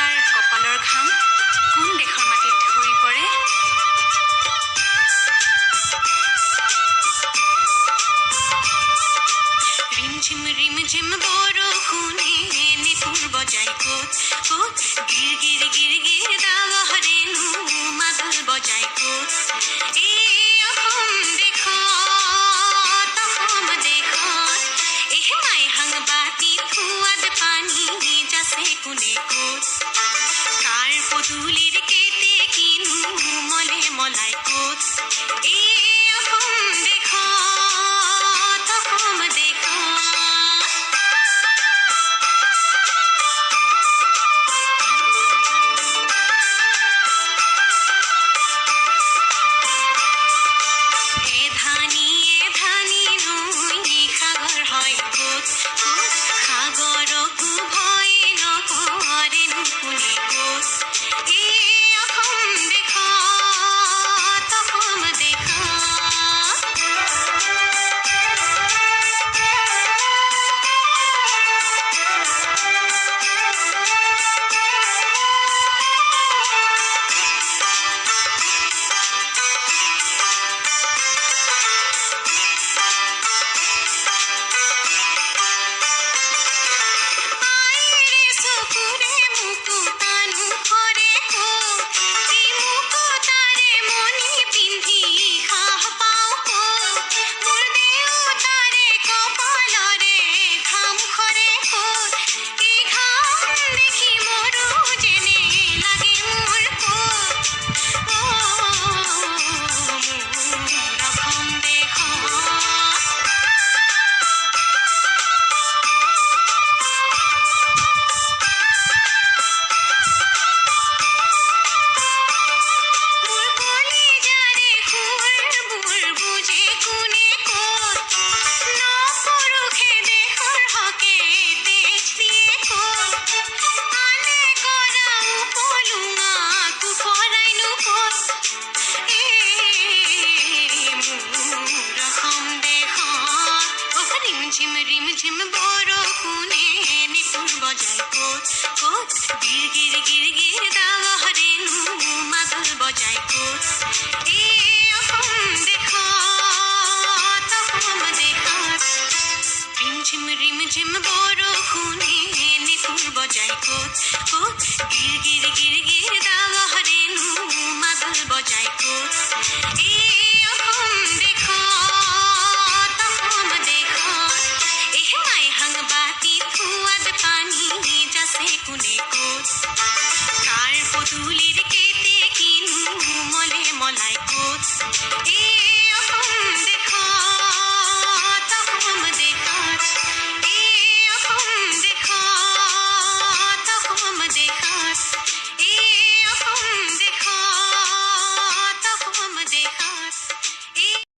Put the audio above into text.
কাৰ কপালৰ ঘাম কোন দেশৰ মাটিত ধৰি পৰে। ৰিম ঝিম বৰষুণে নেপুৰ বজাই ক'ত ক'ত গিৰ গিৰ গিৰ গিৰ দাৱহৰেনো মাদল বজাই ক'ত। এই অসম দেশত এহে মাই সাংবাতি থোৱাত পানী যাচে কোনে ক'ত। কাৰ পদূলিৰ কেতে কিনো মলে মলাই ক'ত। এই অসম দেশত সাগৰকো ভয় নকৰেনো কোনে ক'ত। এই অসম দেশত ৰিম ঝিম বৰষুণে নেপুৰ বজাই ক'ত ক'ত গিৰ গিৰ গিৰ গিৰ দাৱহৰেনো মাদল বজাই ক'ত। এই অসম দেশত ৰিম ঝিম বৰষুণে নেপুৰ বজাই ক'ত ক'ত গিৰ গিৰ গিৰ গিৰ দাৱহৰেনো মাদল বজাই ক'ত। এই অসম সাংবাতি থোৱাত পানী যাচে কোনে ক'ত। কাৰ পদূলিৰ কেতে কিনো মলে মলাই ক'ত।